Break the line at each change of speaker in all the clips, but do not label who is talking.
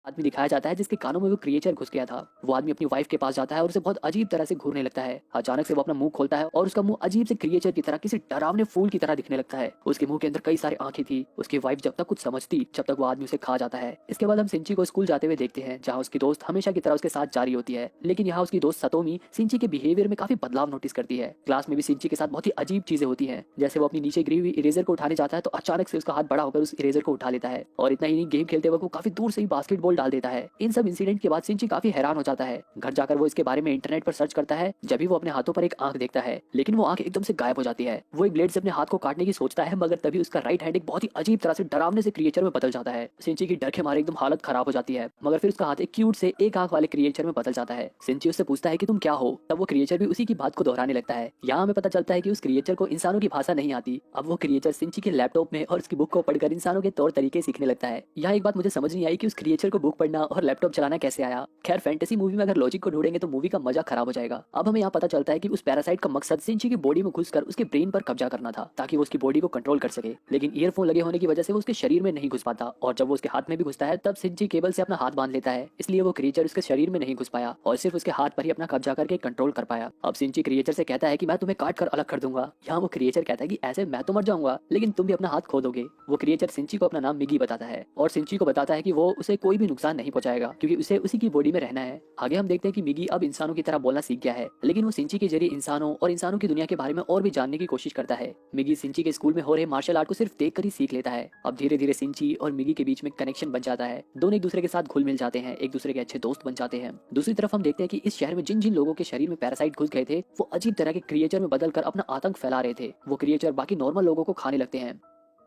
आदमी दिखाया जाता है जिसके कानों में वो क्रिएचर घुस गया था। वो आदमी अपनी वाइफ के पास जाता है और उसे बहुत अजीब तरह से घूरने लगता है। अचानक से वो अपना मुंह खोलता है और उसका मुंह अजीब से क्रिएचर की तरह किसी डरावने फूल की तरह दिखने लगता है। उसके मुंह के अंदर कई सारी आंखें थी। उसकी वाइफ जब तक कुछ समझती जब तक वो आदमी उसे खा जाता है। इसके बाद हम सिंची को स्कूल जाते हुए देखते हैं जहाँ उसकी दोस्त हमेशा की तरह उसके साथ जारी होती है, लेकिन यहाँ उसकी दोस्त सतोमी सिंची के बिहेवियर में काफी बदलाव नोटिस करती है। क्लास में भी सिंची के साथ बहुत ही अजीब चीजें होती हैं। जैसे वो अपनी नीचे गिरी हुई इरेजर को उठाने जाता है तो अचानक से उसका हाथ बड़ा होकर उस इरेजर को उठा लेता है और इतना ही नहीं, गेम खेलते वक्त वो काफी दूर से ही बास्केटबॉल डाल देता है। इन सब इंसिडेंट के बाद सिंची काफी हैरान हो जाता है। घर जाकर वो इसके बारे में इंटरनेट पर सर्च करता है। जब भी वो अपने हाथों पर एक आंख देखता है, लेकिन वो आंख एकदम से गायब हो जाती है। वो एक ब्लेड से अपने हाथ को काटने की सोचता है, मगर तभी उसका राइट हैंड एक बहुत ही अजीब तरह से डरावने से क्रिएचर में बदल जाता है। सिंची की डर के मारे एकदम हालत खराब हो जाती है, मगर फिर उसका हाथ एक क्यूट से एक आंख वाले क्रिएचर में बदल जाता है। सिंची उससे पूछता है कि तुम क्या हो, तब वो क्रिएचर भी उसी की बात को दोहराने लगता है। यहाँ हमें पता चलता है कि उस क्रिएचर को इंसानों की भाषा नहीं आती। अब वो क्रिएचर सिंची के लैपटॉप में और उसकी बुक को पढ़कर इंसानों के तौर तरीके सीखने लगता है। यहाँ एक बात मुझे समझ नहीं आई कि उस क्रिएचर को बुक पढ़ना और लैपटॉप चलाना कैसे आया। खैर, फैंटेसी मूवी में अगर लॉजिक को ढूंढेंगे तो मूवी का मजा खराब हो जाएगा। अब हमें यहाँ पता चलता है कि उस पैरासाइट का मकसद सिंची की बॉडी में घुसकर उसके ब्रेन पर कब्जा करना था, ताकि वो उसकी बॉडी को कंट्रोल कर सके। लेकिन ईयरफोन लगे होने की वजह से वो उसके शरीर में नहीं घुस पाता, और जब वो उसके हाथ में भी घुसता है तब सिंची केबल से अपना हाथ बांध लेता है, इसलिए वो क्रिएचर उसके शरीर में नहीं घुस पाया और सिर्फ उसके हाथ पर ही अपना कब्जा करके कंट्रोल कर पाया। अब सिंची क्रिएचर से कहता है कि मैं तुम्हें काट कर अलग कर दूंगा। यहाँ वो क्रिएचर कहता है कि ऐसे मैं तो मर जाऊंगा, लेकिन तुम भी अपना हाथ खो दोगे। वो क्रिएचर सिंची को अपना नाम मिगी बताता है और सिंची को बताता है कि वो उसे कोई भी नुकसान नहीं पहुंचाएगा, क्योंकि उसे उसी की बॉडी में रहना है। आगे हम देखते हैं कि मिगी अब इंसानों की तरह बोलना सीख गया है, लेकिन वो सिंची के जरिए इंसानों और इंसानों की दुनिया के बारे में और भी जानने की कोशिश करता है। मिगी सिंची के स्कूल में हो रहे मार्शल आर्ट को सिर्फ देखकर ही सीख लेता है। अब धीरे धीरे सिंची और मिगी के बीच में कनेक्शन बन जाता है। दोनों एक दूसरे के साथ घुल मिल जाते हैं, एक दूसरे के अच्छे दोस्त बन जाते हैं। दूसरी तरफ हम देखते हैं कि इस शहर में जिन जिन लोगों के शरीर में पैरासाइट घुस गए थे, वो अजीब तरह के क्रिएचर में बदलकर अपना आतंक फैला रहे थे। वो क्रिएचर बाकी नॉर्मल लोगों को खाने लगते हैं।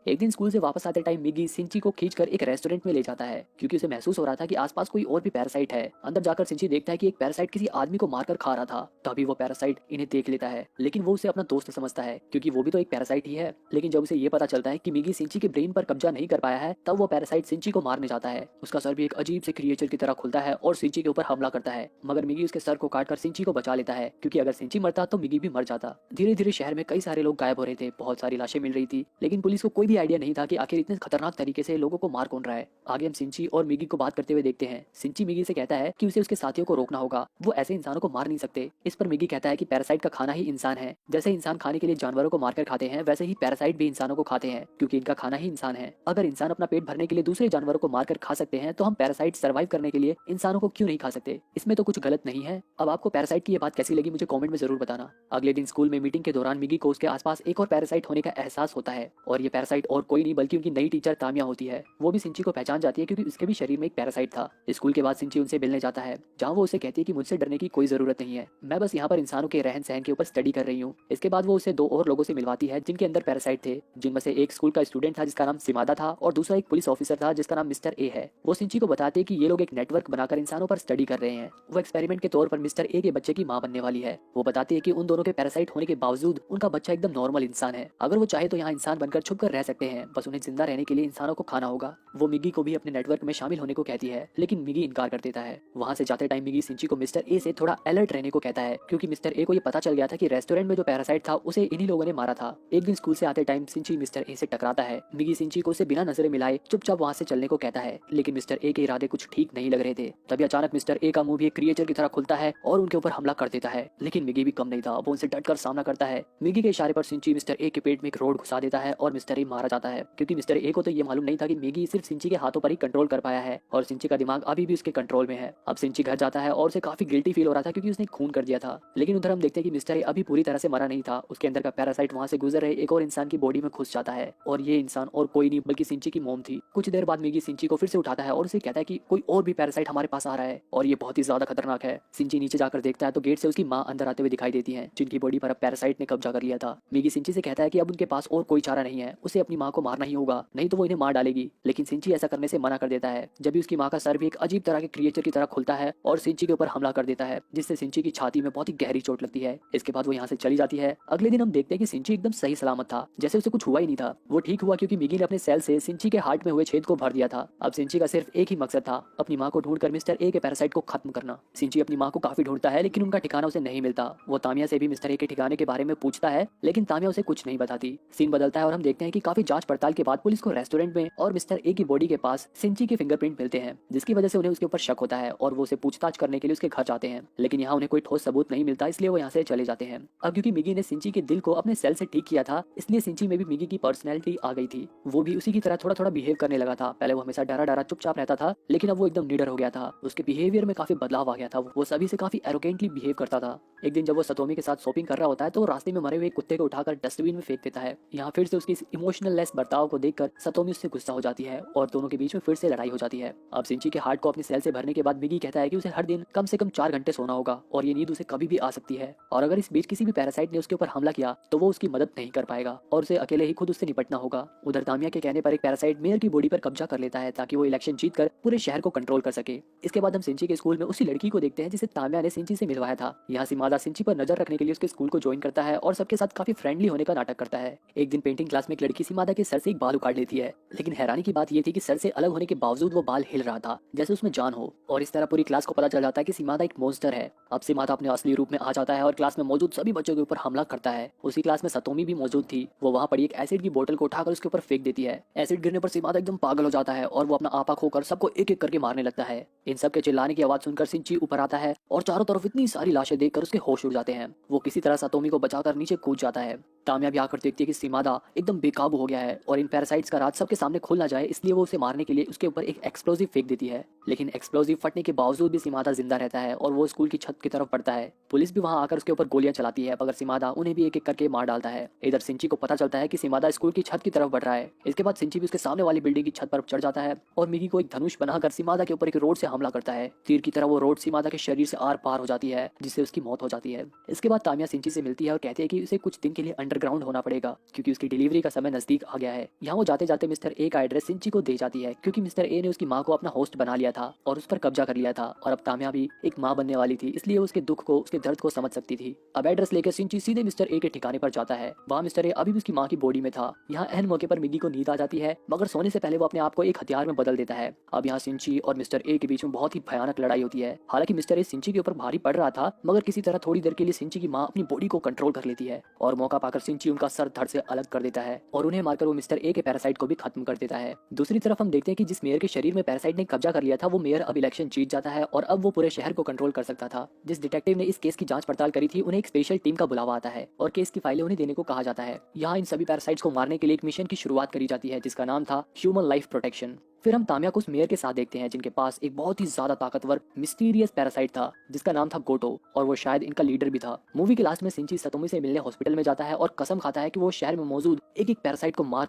एक दिन स्कूल से वापस आते टाइम मिगी सिंची को खींचकर एक रेस्टोरेंट में ले जाता है, क्योंकि उसे महसूस हो रहा था कि आसपास कोई और भी पैरासाइट है। अंदर जाकर सिंची देखता है कि एक पैरासाइट किसी आदमी को मारकर खा रहा था। तभी वो पैरासाइट इन्हें देख लेता है, लेकिन वो उसे अपना दोस्त समझता है, क्योंकि वो भी तो एक पैरासाइट ही है। लेकिन जब उसे ये पता चलता है कि मिगी सिंची के ब्रेन पर कब्जा नहीं कर पाया है, तब वो पैरासाइट सिंची को मारने जाता है। उसका सर भी एक अजीब से क्रिएचर की तरह खुलता है और सिंची के ऊपर हमला करता है, मगर मिगी उसके सर को काटकर सिंची को बचा लेता है, क्योंकि अगर सिंची मरता तो मिगी भी मर जाता। धीरे धीरे शहर में कई सारे लोग गायब हो रहे थे, बहुत सारी लाशें मिल रही थी, लेकिन पुलिस को कोई भी आइडिया नहीं था कि आखिर इतने खतरनाक तरीके से लोगों को मार कौन रहा है। आगे हम सिंची और मिगी को बात करते हुए देखते हैं। सिंची मिगी से कहता है कि उसे उसके साथियों को रोकना होगा, वो ऐसे इंसानों को मार नहीं सकते। इस पर मिगी कहता है कि पैरासाइट का खाना ही इंसान है। जैसे इंसान खाने के लिए जानवरों को मारकर खाते हैं, वैसे ही पैरासाइट भी इंसानों को खाते हैं, क्योंकि इनका खाना ही इंसान है। अगर इंसान अपना पेट भरने के लिए दूसरे जानवरों को मारकर खा सकते हैं, तो हम पैरासाइट सर्वाइव करने के लिए इंसानों को क्यों नहीं खा सकते? इसमें तो कुछ गलत नहीं है। अब आपको पैरासाइट की ये बात कैसी लगी मुझे कमेंट में जरूर बताना। अगले दिन स्कूल में मीटिंग के दौरान मिगी को उसके आसपास एक और पैरासाइट होने का एहसास होता है, और ये पैरासाइट और कोई नहीं बल्कि उनकी नई टीचर तामिया होती है। वो भी सिंची को पहचान जाती है, क्योंकि उसके भी शरीर में एक पैरासाइट था। स्कूल के बाद सिंची उनसे मिलने जाता है, जहाँ वो उसे कहती है कि मुझसे डरने की कोई जरूरत नहीं है, मैं बस यहाँ पर इंसानों के रहन सहन के ऊपर स्टडी कर रही हूँ। इसके बाद वो उसे दो और लोगों से मिलवाती है जिनके अंदर पैरासाइट थे, जिनमें से एक स्कूल का स्टूडेंट था जिसका नाम सिमादा था, और दूसरा एक पुलिस ऑफिसर था जिसका नाम मिस्टर ए है। वो सिंची को बताते हैं कि ये लोग एक नेटवर्क बनाकर इंसानों पर स्टडी कर रहे हैं। वो एक्सपेरिमेंट के तौर पर मिस्टर ए के बच्चे की मां बनने वाली है। वो बताती है कि उन दोनों के पैरासाइट होने के बावजूद उनका बच्चा एकदम नॉर्मल इंसान है। अगर वो चाहे तो यहाँ इंसान बनकर छुप कर रह सकते हैं, बस उन्हें जिंदा रहने के लिए इंसानों को खाना होगा। वो मिगी को भी अपने नेटवर्क में शामिल होने को कहती है, लेकिन मिगी इनकार कर देता है। वहाँ से जाते टाइम मिगी सिंची को मिस्टर ए से थोड़ा अलर्ट रहने को कहता है, क्योंकि मिस्टर ए को ये पता चल गया था कि रेस्टोरेंट में जो पैरासाइट था उसे इन्हीं लोगों ने मारा था। एक दिन स्कूल से आते टाइम सिंची मिस्टर ए से टकराता है। मिगी सिंची को उसे बिना नजरें मिलाए चुपचाप वहाँ से चलने को कहता है, लेकिन मिस्टर ए के इरादे कुछ ठीक नहीं लग रहे थे। तभी अचानक मिस्टर ए का मुंह भी एक क्रिएचर की तरह खुलता है और उनके ऊपर हमला कर देता है, लेकिन मिगी भी कम नहीं था, वो उनसे डटकर सामना करता है। मिगी के इशारे पर सिंची मिस्टर ए के पेट में एक रोड घुसा देता है और मिस्टर ए मारा जाता है, क्योंकि मिस्टर ए को तो ये मालूम नहीं था कि मिगी सिर्फ सिंची के हाथों पर ही कंट्रोल कर पाया है और सिंची का दिमाग अभी भी उसके कंट्रोल में है। अब सिंची घर जाता है और उसे काफी गिल्टी फील हो रहा था, क्योंकि उसने खून कर दिया था। लेकिन उधर हम देखते हैं कि मिस्टर ए अभी पूरी तरह से मरा नहीं था। उसके अंदर का पैरासाइट वहां से गुजर रहे एक और इंसान की बॉडी में घुस जाता है, और ये इंसान और कोई नहीं बल्कि सिंची की मॉम थी। कुछ देर बाद मिगी सिंची को फिर से उठाता है और उसे कहता है कि कोई और भी पैरासाइट हमारे पास आ रहा है और ये बहुत ही ज्यादा खतरनाक है। सिंची नीचे जाकर देखता है तो गेट से उसकी माँ अंदर आते हुए दिखाई देती है, जिनकी बॉडी पर अब पैरासाइट ने कब्जा कर लिया था। मिगी सिंची से कहता है कि अब उनके पास और कोई चारा नहीं है, उसे अपनी माँ को मारना ही होगा, नहीं तो वो इन्हें मार डालेगी। लेकिन सिंची ऐसा करने से मना कर देता है। जब भी उसकी माँ का सर भी एक अजीब तरह के क्रिएचर की तरह खुलता है और सिंची के ऊपर हमला कर देता है, जिससे सिंची की छाती में बहुत ही गहरी चोट लगती है। इसके बाद वो यहाँ से चली जाती है। अगले दिन हम देखते हैं कि सिंची एकदम सही सलामत था, जैसे उसे कुछ हुआ ही नहीं था। वो ठीक हुआ क्योंकि मिगी ने अपने सेल से सिंची के हार्ट में हुए छेद को भर दिया था। अब सिंची का सिर्फ एक ही मकसद था, अपनी माँ को ढूंढकर मिस्टर ए के पैरासाइट को खत्म करना। सिंची अपनी माँ को काफी ढूंढता है, लेकिन उनका ठिकाना उसे नहीं मिलता। वो तामिया से भी मिस्टर ए के ठिकाने के बारे में पूछता है, लेकिन तामिया उसे कुछ नहीं बताती। सीन बदलता है और हम देखते हैं कि काफी काफी जांच पड़ताल के बाद पुलिस को रेस्टोरेंट में और मिस्टर ए की बॉडी के पास सिंची के फिंगरप्रिंट मिलते हैं, जिसकी वजह से उन्हें उसके ऊपर शक होता है और वो उसे पूछताछ करने के लिए उसके घर जाते हैं। लेकिन यहाँ उन्हें कोई ठोस सबूत नहीं मिलता, इसलिए वो यहाँ से चले जाते हैं। अब क्योंकि मिगी ने सिंची के दिल को अपने सेल से ठीक किया था, इसलिए सिंची में भी मिगी की पर्सनैलिटी आ गई थी। वो भी उसी की तरह थोड़ा थोड़ा बिहेव करने लगा था। पहले वो हमेशा डरा डरा चुपचाप रहता था, लेकिन अब वो एकदम निडर हो गया था। उसके बिहेवियर में काफी बदलाव आ गया था। वो सभी से काफी एरोगेंटली बिहेव करता था। एक दिन जब वो सतोमी के साथ शॉपिंग कर रहा होता है तो रास्ते में मरे हुए कुत्ते को उठाकर डस्टबिन में फेंक देता है। यहाँ फिर से उसकी इस इमोशनल लेस बर्ताव को देखकर सतोमी उससे गुस्सा हो जाती है और दोनों के बीच में फिर से लड़ाई हो जाती है। अब सिंची के हार्ट को अपनी सेल से भरने के बाद मिगी कहता है कि उसे हर दिन कम से कम 4 घंटे सोना होगा और ये नींद उसे कभी भी आ सकती है, और अगर इस बीच किसी भी पैरासाइट ने उसके ऊपर हमला किया तो वो उसकी मदद नहीं कर पाएगा और उसे अकेले ही खुद उससे निपटना होगा। उधर तामिया के कहने पर एक पैरासाइट मेयर की बॉडी पर कब्जा कर लेता है ताकि वो इलेक्शन जीतकर पूरे शहर को कंट्रोल कर सके। इसके बाद हम सिंची के स्कूल में उसी लड़की को देखते हैं जिसे तामिया ने सिंची से मिलवाया था। यहाँ सिमादा सिंची पर नजर रखने के लिए उसके स्कूल को ज्वाइन करता है और सबके साथ काफी फ्रेंडली होने का नाटक करता है। एक दिन पेंटिंग क्लास में एक लड़की सिमादा के सर से एक बाल उखाड़ लेती है, लेकिन हैरानी की बात यह थी कि सर से अलग होने के बावजूद वो बाल हिल रहा था जैसे उसमें जान हो, और इस तरह पूरी क्लास को पता चल जाता है कि सिमादा एक मॉन्स्टर है। अब सिमादा अपने असली रूप में आ जाता है और क्लास में मौजूद सभी बच्चों के ऊपर हमला करता है। उसी क्लास में सतोमी भी मौजूद थी। वो वहाँ पड़ी एक एसिड की बोतल को उठाकर उसके ऊपर फेंक देती है। एसिड गिरने पर सिमादा एकदम पागल हो जाता है और वो अपना आपा खोकर सबको एक एक करके मारने लगता है। इन सब के चिल्लाने की आवाज सुनकर सिंची ऊपर आता है और चारों तरफ इतनी सारी लाशें देखकर उसके होश उड़ जाते हैं। वो किसी तरह सतोमी को बचाकर नीचे कूद जाता है। तामिया भी आकर देखती है कि सिमादा एकदम बेकाबू हो गया है और इन पैरासाइट्स का राज सबके सामने खुल ना जाए, इसलिए वो उसे मारने के लिए उसके ऊपर एक एक्सप्लोजिव फेंक देती है। लेकिन एक्सप्लोजिव फटने के बावजूद भी सिमादा जिंदा रहता है और वो स्कूल की छत की तरफ बढ़ता है। पुलिस भी वहां आकर उसके ऊपर गोलियां चलाती है, मगर सिमादा उन्हें भी एक एक करके मार डालता है। इधर सिंची को पता चलता है कि सिमादा स्कूल की छत की तरफ बढ़ रहा है। इसके बाद सिंची भी उसके सामने वाली बिल्डिंग की छत पर चढ़ जाता है और मिगी को एक धनुष बनाकर सिमादा के ऊपर एक रोड से हमला करता है। तीर की तरह वो रोड सिमादा के शरीर से आर पार हो जाती है, जिससे उसकी मौत हो जाती है। इसके बाद तामिया सिंची से मिलती है और कहती है कि उसे कुछ दिन के लिए अंडरग्राउंड होना पड़ेगा क्योंकि उसकी डिलीवरी का समय नजदीक आ गया है। यहाँ वो जाते जाते मिस्टर ए का एड्रेस सिंची को दे जाती है क्योंकि मिस्टर ए ने उसकी माँ को अपना होस्ट बना लिया था और उस पर कब्जा कर लिया था, और अब तामिया भी एक माँ बनने वाली थी, इसलिए उसके दुख को, उसके दर्द को समझ सकती थी। अब एड्रेस लेकर सिंची सीधे मिस्टर ए के ठिकाने पर जाता है। वहाँ मिस्टर ए अभी भी उसकी माँ की बॉडी में था। यहाँ अहम मौके पर मिगी को नींद आ जाती है, मगर सोने से पहले वो अपने आप को एक हथियार में बदल देता है। अब यहाँ सिंची और मिस्टर ए के बीच में बहुत ही भयानक लड़ाई होती है। हालांकि मिस्टर ए सिंची के ऊपर भारी पड़ रहा था, मगर किसी तरह थोड़ी देर के लिए सिंची की माँ अपनी बॉडी को कंट्रोल कर लेती है और मौका पाकर सिंची उनका सर धड़ से अलग कर देता है और उन्हें मारकर वो मिस्टर ए के पैरासाइट को भी खत्म कर देता है। दूसरी तरफ हम देखते हैं कि जिस मेयर के शरीर में पैरासाइट ने कब्जा कर लिया था, वो मेयर अब इलेक्शन जीत जाता है और अब वो पूरे शहर को कंट्रोल कर सकता था। जिस डिटेक्टिव ने इस केस की जांच पड़ताल करी थी, उन्हें एक स्पेशल टीम का बुलावा आता है और केस की फाइलें उन्हें देने को कहा जाता है। यहाँ इन सभी पैरासाइट्स को मारने के लिए एक मिशन की शुरुआत करी जाती है जिसका नाम था ह्यूमन लाइफ प्रोटेक्शन। फिर हम तामिया को उस मेयर के साथ देखते हैं जिनके पास एक बहुत ही ज्यादा ताकतवर मिस्टीरियस पैरासाइट था जिसका नाम था गोटो, और वो शायद इनका लीडर भी था। मूवी के लास्ट में सिंची सतोमी से मिलने हॉस्पिटल में जाता है और कसम खाता है कि वो शहर में मौजूद एक एक पैरासाइट को मार